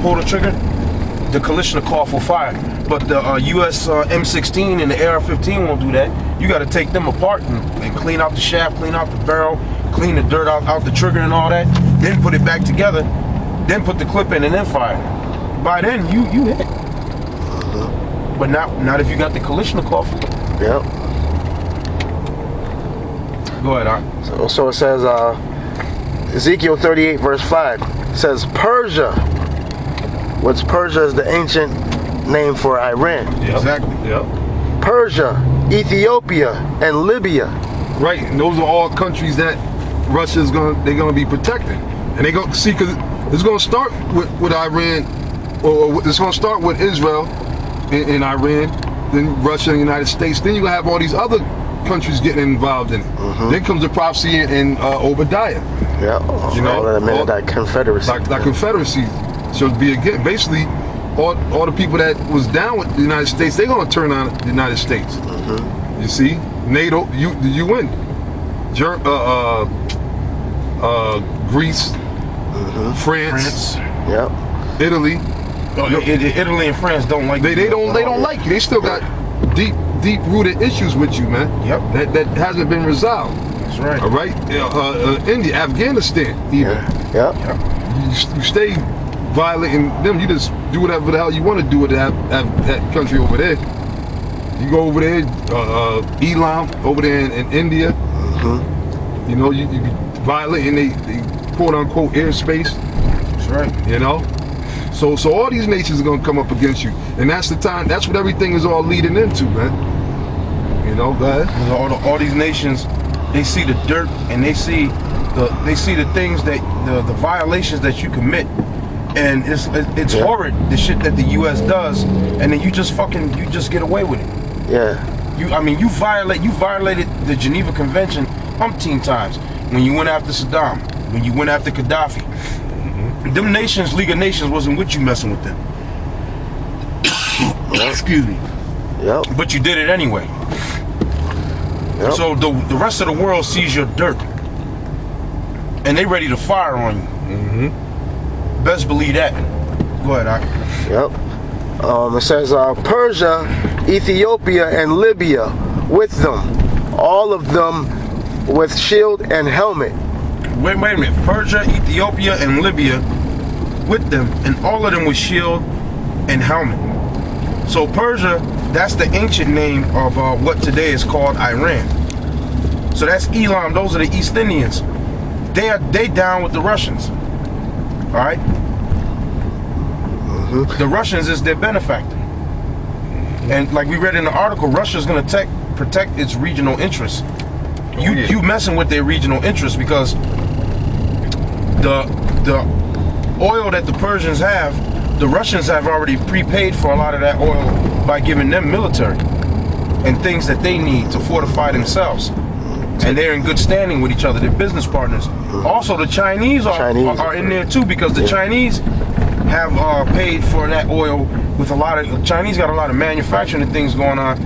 pull the trigger, the Kalashnikov will fire. But the US M16 and the AR-15 won't do that. You got to take them apart and clean out the shaft, clean out the barrel, clean the dirt out the trigger and all that. Then put it back together. Then put the clip in and then fire. By then you hit. But not if you got the Kalashnikov. Yep. Go ahead, So it says Ezekiel 38 verse 5 says Persia. What's Persia is the ancient name for Iran. Yep. Exactly. Yep. Persia, Ethiopia, and Libya. Right, and those are all countries that Russia's gonna be protecting, and they gonna see, because it's gonna start with Iran, or it's gonna start with Israel and Iran, then Russia and the United States. Then you gonna have all these other countries getting involved in it. Then comes the prophecy in Obadiah. Yeah, you know, that confederacy. Like confederacy. So it'd be again, basically, all the people that was down with the United States, they're gonna turn on the United States. You see, NATO, the UN, Greece, France, Yep. Italy. Italy and France don't like They don't like you. They still got deep rooted issues with you, man. Yep. That hasn't been resolved. That's right. All right. India, Afghanistan, even. Yep. You stay violating them. You just do whatever the hell you want to do with that country over there. You go over there, Elam over there in India. You know, you violating they quote unquote airspace. That's right. You know. So all these nations are gonna come up against you, and that's the time. That's what everything is all leading into, man. You know, go ahead. All these nations, they see the dirt and they see the things that the violations that you commit, and it's horrid the shit that the U.S. does, and then you just get away with it. Yeah. You violated the Geneva Convention umpteen times when you went after Saddam, when you went after Gaddafi. Them nations, League of Nations, wasn't with you messing with them. Excuse me. Yep. But you did it anyway. Yep. So the rest of the world sees your dirt, and they ready to fire on you. Best believe that. Go ahead, Ak. Yep. It says Persia, Ethiopia, and Libya with them, all of them with shield and helmet. Wait a minute. Persia, Ethiopia, and Libya with them, and all of them with shield and helmet. So Persia, that's the ancient name of what today is called Iran. So that's Elam. Those are the East Indians. They down with the Russians. All right. The Russians is their benefactor, and like we read in the article, Russia's going to protect its regional interests. You messing with their regional interests, because the oil that the Persians have, the Russians have already prepaid for a lot of that oil by giving them military and things that they need to fortify themselves. And they're in good standing with each other. They're business partners. Also, the Chinese are in there too, because the Chinese have paid for that oil with a lot of. The Chinese got a lot of manufacturing and things going on.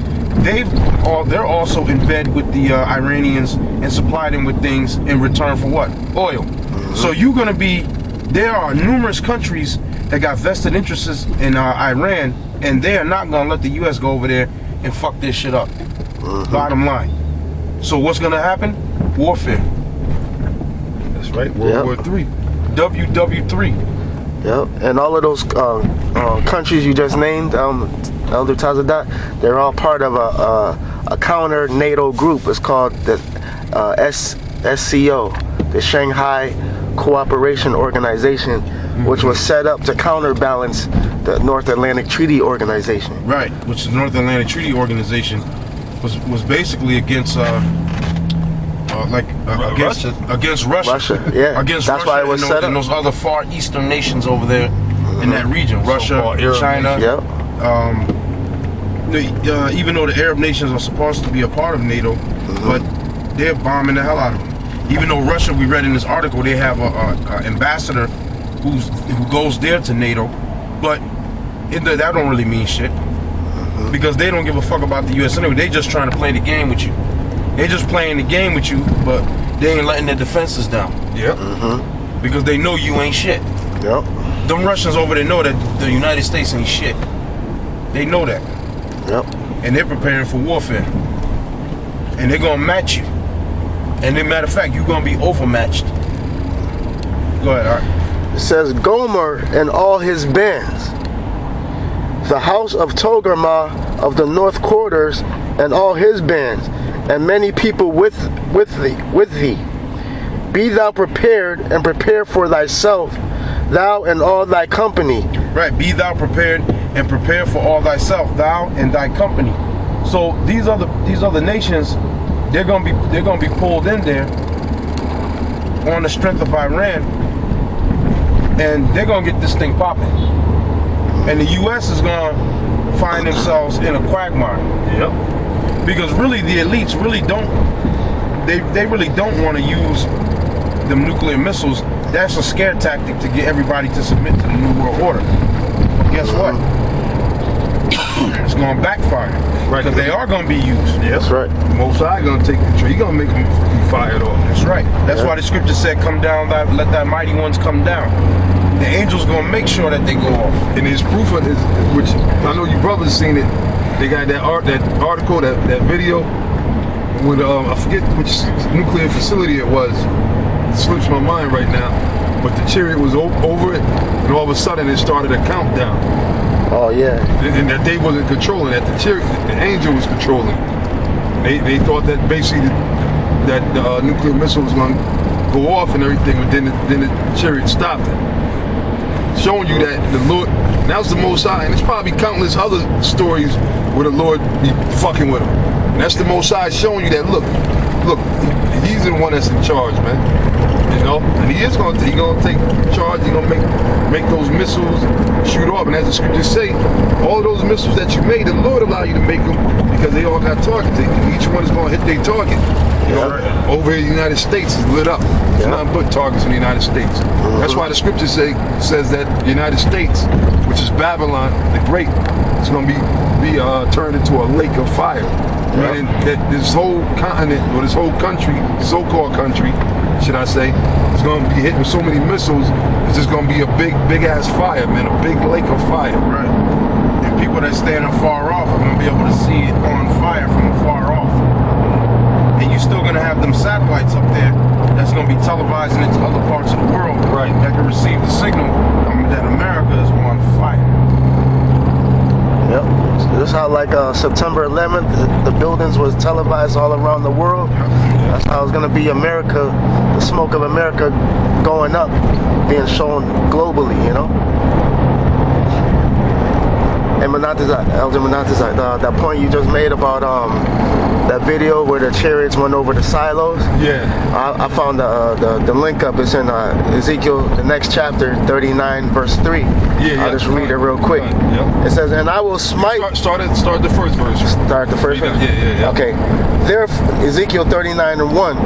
They're also in bed with the Iranians and supply them with things in return for what? Oil. So you're gonna be. There are numerous countries that got vested interests in Iran, and they are not gonna let the U.S. go over there and fuck this shit up. Bottom line. So what's gonna happen? Warfare. That's right. World War III. Yep. WW3. And all of those countries you just named, Elder Tazadat, they're all part of a counter NATO group. It's called the SCO, the Shanghai Cooperation Organization, which was set up to counterbalance the North Atlantic Treaty Organization. Right, which the North Atlantic Treaty Organization was basically against against Russia. Yeah, against that's Russia why it was set up. And those other far eastern nations over there in that region, Russia, China. Yep. Even though the Arab nations are supposed to be a part of NATO, but they're bombing the hell out of them. Even though Russia, we read in this article, they have a ambassador who goes there to NATO, but that don't really mean shit, because they don't give a fuck about the U.S. anyway. They just trying to play the game with you. They just playing the game with you, but they ain't letting their defenses down. Yep. Because they know you ain't shit. Yep. them Russians over there know that the United States ain't shit. They know that. Yep. And they're preparing for warfare. And they're gonna match you. And as a matter of fact, you're gonna be overmatched. Go ahead, Art. It says Gomer and all his bands, the house of Togarmah of the north quarters and all his bands, and many people with thee. Be thou prepared and prepare for thyself, thou and all thy company. Right, be thou prepared and prepare for all thyself, thou and thy company. So these other nations, they're gonna be pulled in there on the strength of Iran, and they're gonna get this thing popping. And the U.S. is gonna find themselves in a quagmire. Yep. Because really, the elites really don't. They really don't want to use them nuclear missiles. That's a scare tactic to get everybody to submit to the New World Order. But guess what? It's going to backfire. Right. Because they are going to be used. Yep. That's right. Most High gonna take control. He gonna make them be fired off. That's right. That's why the scripture said, "Come down, let thy mighty ones come down." The angels going to make sure that they go off. And there's proof of this, which I know you brothers seen it. They got that article, that video with I forget which nuclear facility it was. It slips my mind right now. But the chariot was over it, and all of a sudden it started a countdown. Oh yeah. And that they wasn't controlling, that the chariot, the angel was controlling. They thought that basically that the nuclear missile was going to go off and everything, but then the chariot stopped it. Showing you that the Lord, that was the Most High, and there's probably countless other stories where the Lord be fucking with them. And that's the Most High showing you that, look, he's the one that's in charge, man. You know, and he gonna take charge. He's gonna make those missiles shoot off. And as the scriptures say, all of those missiles that you made, the Lord allow you to make them because they all got targets. Each one is gonna hit their target. You know, over here, the United States is lit up. There's nothing but targets in the United States. That's why the scripture says that the United States, which is Babylon the Great, is going to be turned into a lake of fire. Meaning that this whole continent, or this whole country, so-called country, should I say, is going to be hit with so many missiles. It's just going to be a big ass fire, man, a big lake of fire. Right. And people that standing far off are going to be able to see it on fire from far off. And you're still going to have them satellites up there that's going to be televising it to other parts of the world that can receive the signal that America is on fire. Yep. So this is how like September 11th, the buildings was televised all around the world. That's how it's going to be America, the smoke of America going up, being shown globally, you know? And Elder Monatizai, that point you just made about that video where the chariots went over the silos. Yeah. I found the link up. It's in Ezekiel, the next chapter, 39, verse 3. I'll just read it real quick. It says, "And I will smite." Start the first verse. Start the first verse. Yeah. Okay. Ezekiel 39:1.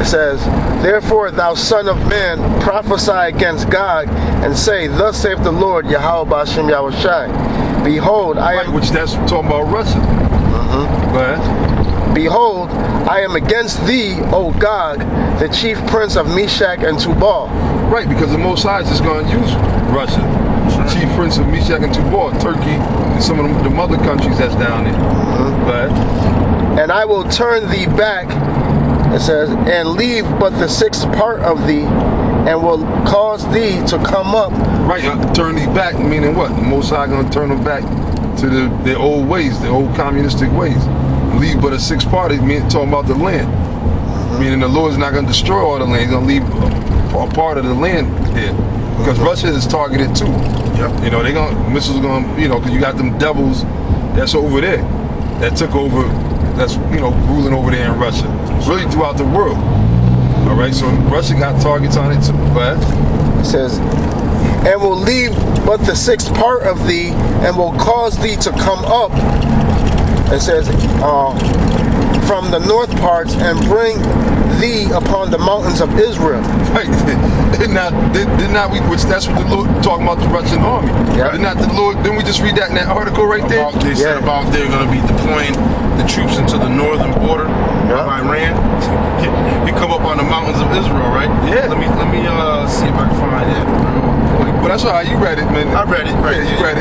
It says, "Therefore, thou son of man, prophesy against Gog, and say, Thus saith the Lord, Yahweh B'Ashem Yahushai. Behold, I am..." Which that's talking about Russia. Go ahead. "Behold, I am against thee, O Gog, the chief prince of Meshach and Tubal." Right, because the Most High is just going to use Russia. Chief prince of Meshach and Tubal, Turkey, and some of the other countries that's down there. Go ahead. "And I will turn thee back," it says, "and leave but the sixth part of thee, and will cause thee to come up." Right, turn thee back, meaning what? The Most High going to turn them back to their old ways, the old communistic ways. Leave but a sixth part, talking about the land. Meaning the Lord's not going to destroy all the land, he's going to leave a part of the land there. Because Russia is targeted too. Yep. You know, missiles going to, because you got them devils that's over there, that took over, that's, ruling over there in Russia. Really throughout the world. All right, so Russia got targets on it too. But It says, "And will leave but the sixth part of thee, and will cause thee to come up," it says, "from the north parts, and bring thee upon the mountains of Israel." right, did not we? Which that's what the Lord talking about the Russian army. Yeah. Did not the Lord? Didn't we just read that in that article right there? They said about they're going to be deploying the troops into the northern border of Iran. You come up on the mountains of Israel, right? Yeah. Let me see if I can find that. Well, that's all right. You read it, man. I read it. Right. Yeah, you read it.